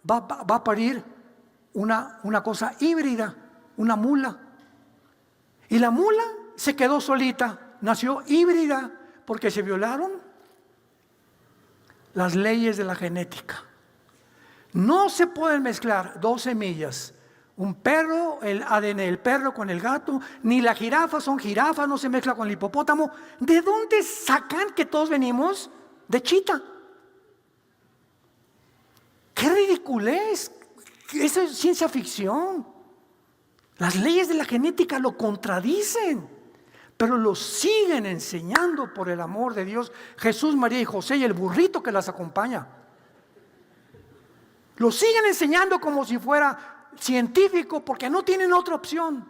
va a parir una cosa híbrida, una mula. Y la mula se quedó solita, nació híbrida, porque se violaron las leyes de la genética. No se pueden mezclar dos semillas, un perro, el ADN del perro con el gato, ni la jirafa son jirafas, no se mezcla con el hipopótamo. ¿De dónde sacan que todos venimos de chita? ¡Qué ridiculez! Eso es ciencia ficción. Las leyes de la genética lo contradicen, pero lo siguen enseñando por el amor de Dios. Jesús, María y José y el burrito que las acompaña. Lo siguen enseñando como si fuera científico, porque no tienen otra opción.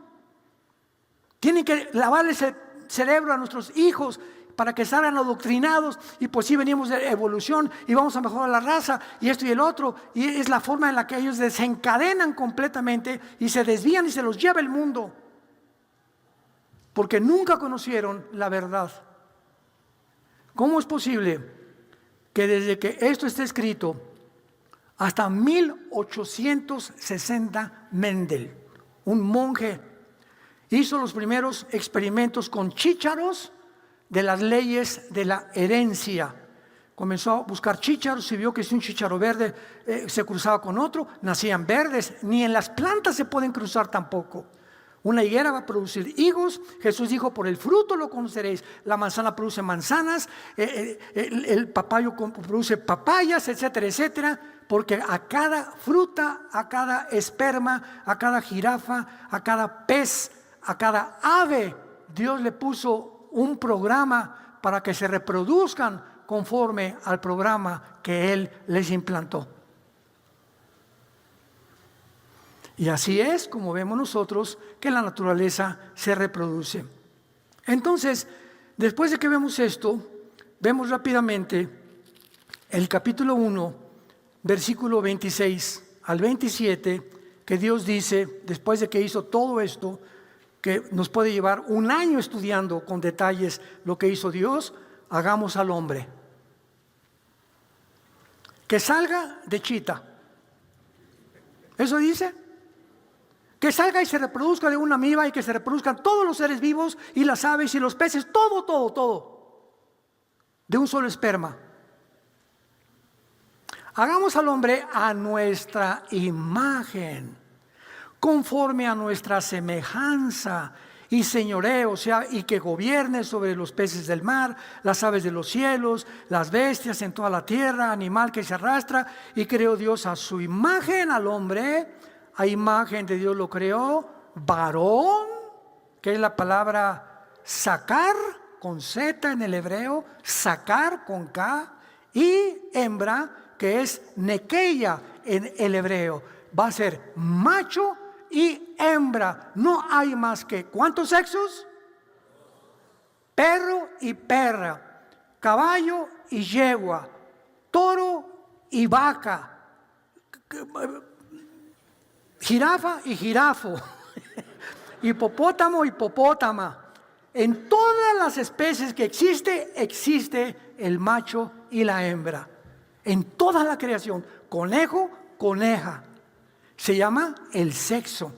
Tienen que lavarles el cerebro a nuestros hijos para que salgan adoctrinados, y pues sí, venimos de evolución y vamos a mejorar la raza y esto y el otro, y es la forma en la que ellos desencadenan completamente y se desvían y se los lleva el mundo, porque nunca conocieron la verdad. ¿Cómo es posible que desde que esto está escrito hasta 1860 Mendel, un monje, hizo los primeros experimentos con chícharos de las leyes de la herencia? Comenzó a buscar chícharos y vio que si un chícharo verde se cruzaba con otro, nacían verdes. Ni en las plantas se pueden cruzar tampoco. Una higuera va a producir higos. Jesús dijo: por el fruto lo conoceréis. La manzana produce manzanas, el papayo produce papayas, etcétera, etcétera. Porque a cada fruta, a cada esperma, a cada jirafa, a cada pez, a cada ave, Dios le puso un programa para que se reproduzcan conforme al programa que Él les implantó. Y así es como vemos nosotros que la naturaleza se reproduce. Entonces, después de que vemos esto, vemos rápidamente el capítulo 1, versículo 26 al 27, que Dios dice, después de que hizo todo esto, que nos puede llevar un año estudiando con detalles lo que hizo Dios: hagamos al hombre que salga de chita. Eso dice. Que salga y se reproduzca de una amiba, y que se reproduzcan todos los seres vivos y las aves y los peces, todo, de un solo esperma. Hagamos al hombre a nuestra imagen, conforme a nuestra semejanza, y señoreo, o sea, y que gobierne sobre los peces del mar, las aves de los cielos, las bestias en toda la tierra, animal que se arrastra. Y creó Dios a su imagen al hombre, a imagen de Dios lo creó, varón, que es la palabra sacar con Z en el hebreo, sacar con K, y hembra, que es nekeia en el hebreo. Va a ser macho y hembra. No hay más que, ¿cuántos sexos? Perro y perra, caballo y yegua, toro y vaca, jirafa y jirafo, hipopótamo y hipopótama. En todas las especies que existe el macho y la hembra. En toda la creación, conejo, coneja. Se llama el sexo,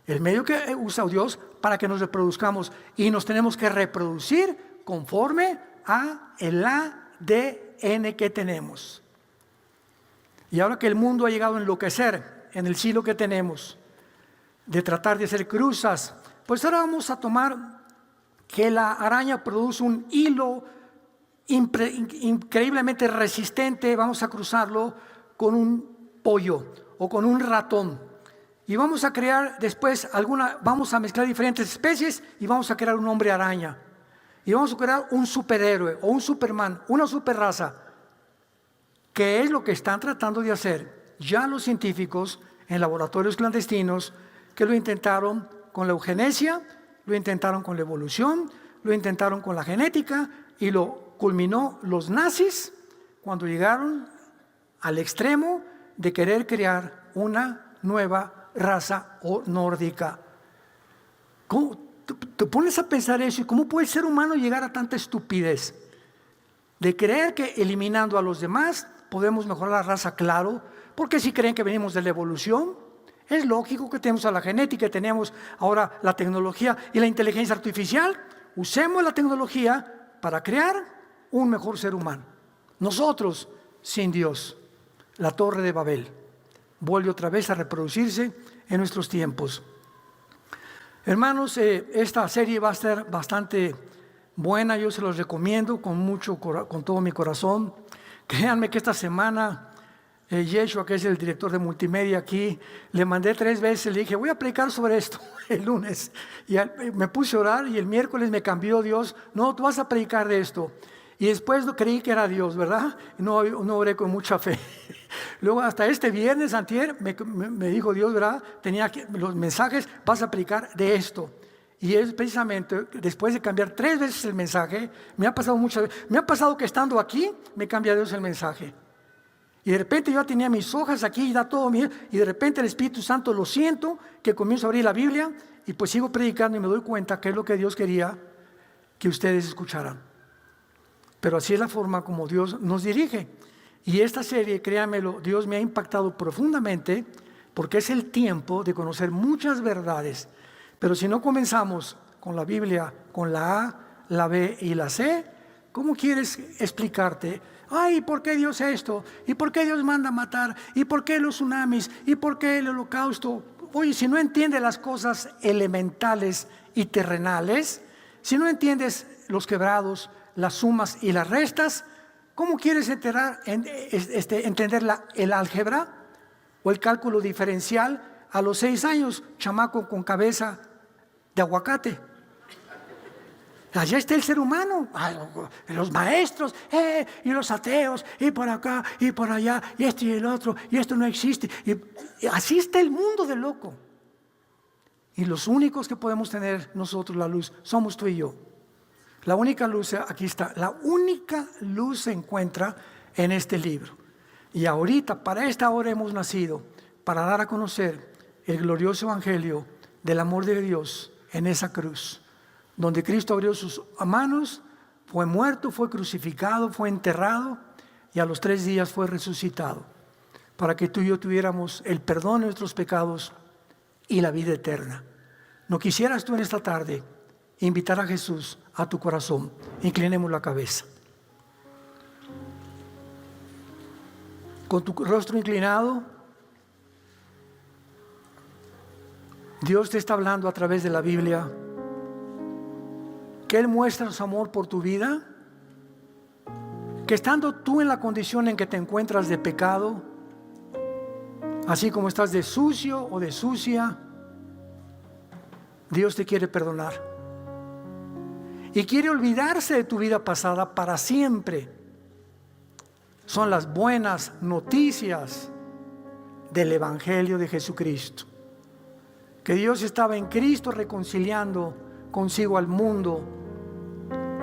el medio que usa Dios para que nos reproduzcamos, y nos tenemos que reproducir conforme a el ADN que tenemos. Y ahora que el mundo ha llegado a enloquecer en el siglo que tenemos, de tratar de hacer cruzas, pues ahora vamos a tomar que la araña produce un hilo increíblemente resistente, vamos a cruzarlo con un pollo o con un ratón, y vamos a crear después vamos a mezclar diferentes especies y vamos a crear un hombre araña, y vamos a crear un superhéroe o un Superman, una superraza, que es lo que están tratando de hacer ya los científicos en laboratorios clandestinos, que lo intentaron con la eugenesia, lo intentaron con la evolución, lo intentaron con la genética, y lo culminó los nazis cuando llegaron al extremo de querer crear una nueva raza nórdica. ¿Cómo te pones a pensar eso? ¿Y cómo puede el ser humano llegar a tanta estupidez? De creer que eliminando a los demás podemos mejorar la raza. Claro, porque si creen que venimos de la evolución, es lógico que tenemos a la genética, tenemos ahora la tecnología y la inteligencia artificial. Usemos la tecnología para crear un mejor ser humano. Nosotros, sin Dios, la Torre de Babel vuelve otra vez a reproducirse en nuestros tiempos. Hermanos, esta serie va a ser bastante buena, yo se los recomiendo con todo mi corazón. Créanme que esta semana Yeshua, que es el director de multimedia aquí, le mandé 3 veces, le dije, voy a predicar sobre esto el lunes, y me puse a orar, y el miércoles me cambió Dios, no, tú vas a predicar de esto, y después creí que era Dios, ¿verdad? No oré con mucha fe. Luego hasta este viernes, antier, me dijo Dios, ¿verdad? Tenía los mensajes, vas a predicar de esto. Y es precisamente después de cambiar 3 veces el mensaje, me ha pasado muchas veces, me ha pasado que estando aquí, me cambia Dios el mensaje. Y de repente yo tenía mis hojas aquí y da todo y de repente el Espíritu Santo, lo siento, que comienzo a abrir la Biblia y pues sigo predicando y me doy cuenta que es lo que Dios quería que ustedes escucharan. Pero así es la forma como Dios nos dirige. Y esta serie, créanmelo, Dios me ha impactado profundamente, porque es el tiempo de conocer muchas verdades. Pero si no comenzamos con la Biblia, con la A, la B y la C, ¿cómo quieres explicarte? Ay, ¿por qué Dios esto? ¿Y por qué Dios manda matar? ¿Y por qué los tsunamis? ¿Y por qué el holocausto? Oye, si no entiendes las cosas elementales y terrenales, si no entiendes los quebrados, las sumas y las restas, ¿cómo quieres entender el álgebra o el cálculo diferencial a los 6 años, chamaco con cabeza de aguacate? Allá está el ser humano, los maestros y los ateos, y por acá y por allá, y esto y el otro, y esto no existe. Y así está el mundo de loco. Y los únicos que podemos tener nosotros la luz somos tú y yo. La única luz, aquí está, la única luz se encuentra en este libro. Y ahorita, para esta hora hemos nacido, para dar a conocer el glorioso evangelio del amor de Dios en esa cruz, donde Cristo abrió sus manos, fue muerto, fue crucificado, fue enterrado y a los 3 días fue resucitado, para que tú y yo tuviéramos el perdón de nuestros pecados y la vida eterna. ¿No quisieras tú en esta tarde invitar a Jesús a tu corazón? Inclinemos la cabeza. Con tu rostro inclinado, Dios te está hablando a través de la Biblia, que Él muestra su amor por tu vida, que estando tú en la condición en que te encuentras de pecado, así como estás de sucio o de sucia, Dios te quiere perdonar y quiere olvidarse de tu vida pasada para siempre. son las buenas noticias del Evangelio de Jesucristo. Que Dios estaba en Cristo reconciliando consigo al mundo,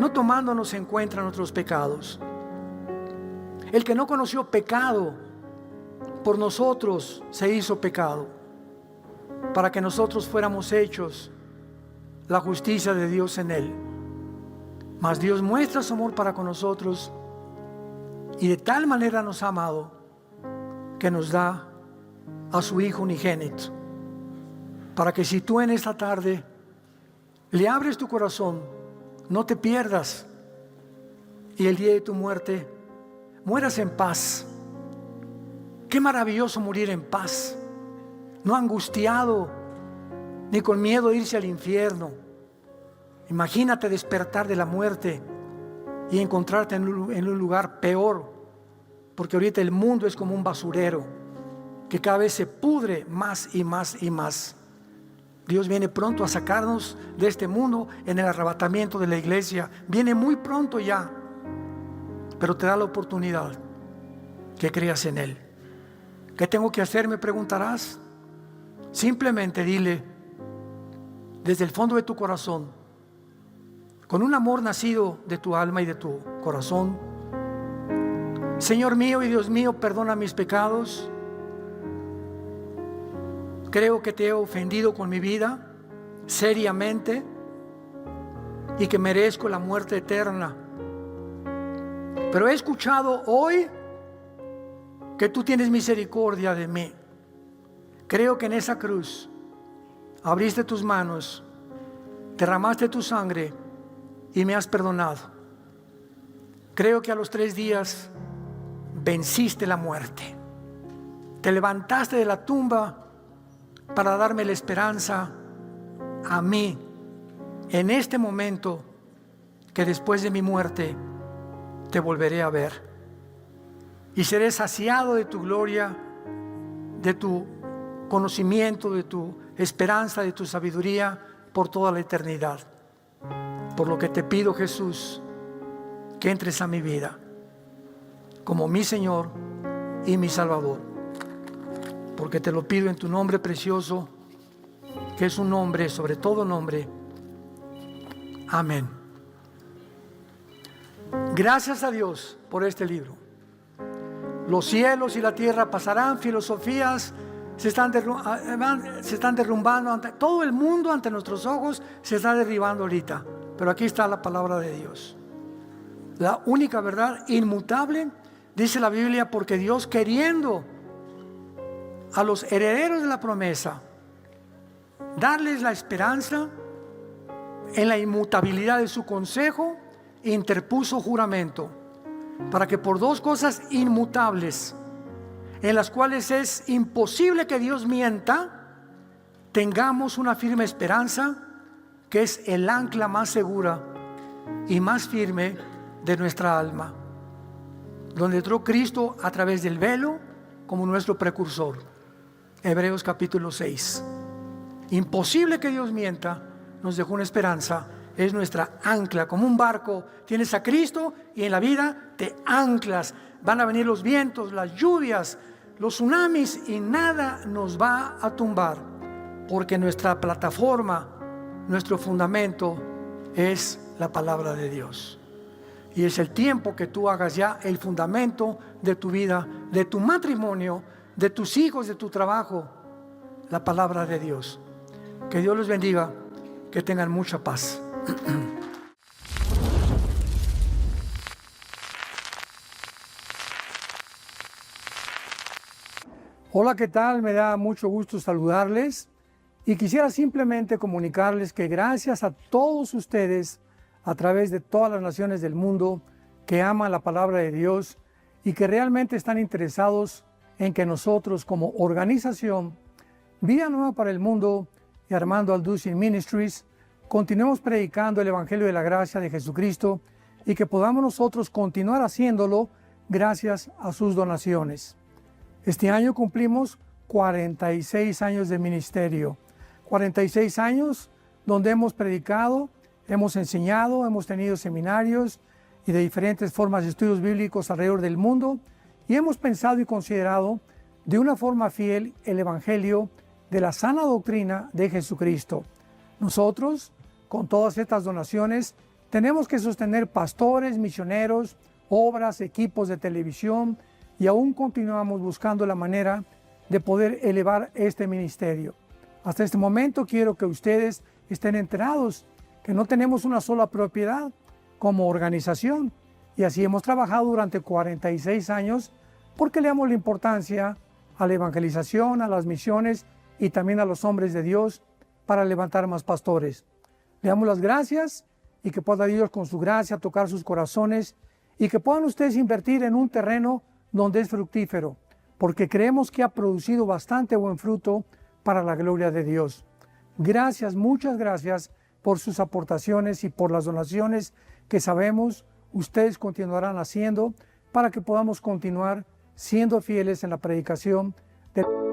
no tomándonos en cuenta nuestros pecados. El que no conoció pecado, por nosotros se hizo pecado, para que nosotros fuéramos hechos la justicia de Dios en él. Mas Dios muestra su amor para con nosotros y de tal manera nos ha amado que nos da a su Hijo unigénito, para que si tú en esta tarde le abres tu corazón, no te pierdas y el día de tu muerte mueras en paz. Qué maravilloso morir en paz, no angustiado ni con miedo de irse al infierno. Imagínate despertar de la muerte y encontrarte en un lugar peor, porque ahorita el mundo es como un basurero que cada vez se pudre más y más y más. Dios viene pronto a sacarnos de este mundo en el arrebatamiento de la iglesia. Viene muy pronto ya, pero te da la oportunidad que creas en Él. ¿Qué tengo que hacer?, me preguntarás. Simplemente dile desde el fondo de tu corazón, con un amor nacido de tu alma y de tu corazón: Señor mío y Dios mío, perdona mis pecados. Creo que te he ofendido con mi vida seriamente y que merezco la muerte eterna. Pero he escuchado hoy que tú tienes misericordia de mí. Creo que en esa cruz abriste tus manos, derramaste tu sangre y me has perdonado. Creo que a los 3 días venciste la muerte. Te levantaste de la tumba para darme la esperanza a mí en este momento, que después de mi muerte te volveré a ver y seré saciado de tu gloria, de tu conocimiento, de tu esperanza, de tu sabiduría por toda la eternidad. Por lo que te pido, Jesús, que entres a mi vida como mi Señor y mi Salvador, porque te lo pido en tu nombre precioso, que es un nombre sobre todo nombre. Amén. Gracias a Dios por este libro. Los cielos y la tierra pasarán, filosofías se están derrumbando, todo el mundo ante nuestros ojos se está derribando ahorita, pero aquí está la palabra de Dios, la única verdad inmutable. Dice la Biblia: porque Dios, queriendo a los herederos de la promesa darles la esperanza en la inmutabilidad de su consejo, interpuso juramento, para que por 2 cosas inmutables, en las cuales es imposible que Dios mienta, tengamos una firme esperanza, que es el ancla más segura y más firme de nuestra alma, donde entró Cristo a través del velo como nuestro precursor. Hebreos capítulo 6. Imposible que Dios mienta, nos dejó una esperanza, es nuestra ancla. Como un barco, tienes a Cristo y en la vida te anclas. Van a venir los vientos, las lluvias, los tsunamis y nada nos va a tumbar, porque nuestra plataforma, nuestro fundamento es la palabra de Dios. Y es el tiempo que tú hagas ya el fundamento de tu vida, de tu matrimonio, de tus hijos, de tu trabajo, la palabra de Dios. Que Dios los bendiga, que tengan mucha paz. Hola, ¿qué tal? Me da mucho gusto saludarles y quisiera simplemente comunicarles que gracias a todos ustedes a través de todas las naciones del mundo que aman la palabra de Dios y que realmente están interesados en que nosotros como organización Vida Nueva para el Mundo y Armando Alducin Ministries continuemos predicando el Evangelio de la Gracia de Jesucristo y que podamos nosotros continuar haciéndolo gracias a sus donaciones. Este año cumplimos 46 años de ministerio, 46 años donde hemos predicado, hemos enseñado, hemos tenido seminarios y de diferentes formas de estudios bíblicos alrededor del mundo y hemos pensado y considerado de una forma fiel el Evangelio de la sana doctrina de Jesucristo. Nosotros, con todas estas donaciones, tenemos que sostener pastores, misioneros, obras, equipos de televisión y aún continuamos buscando la manera de poder elevar este ministerio. Hasta este momento quiero que ustedes estén enterados que no tenemos una sola propiedad como organización y así hemos trabajado durante 46 años porque le damos la importancia a la evangelización, a las misiones y también a los hombres de Dios para levantar más pastores. Le damos las gracias y que pueda Dios con su gracia tocar sus corazones y que puedan ustedes invertir en un terreno donde es fructífero, porque creemos que ha producido bastante buen fruto para la gloria de Dios. Gracias, muchas gracias por sus aportaciones y por las donaciones que sabemos ustedes continuarán haciendo para que podamos continuar siendo fieles en la predicación de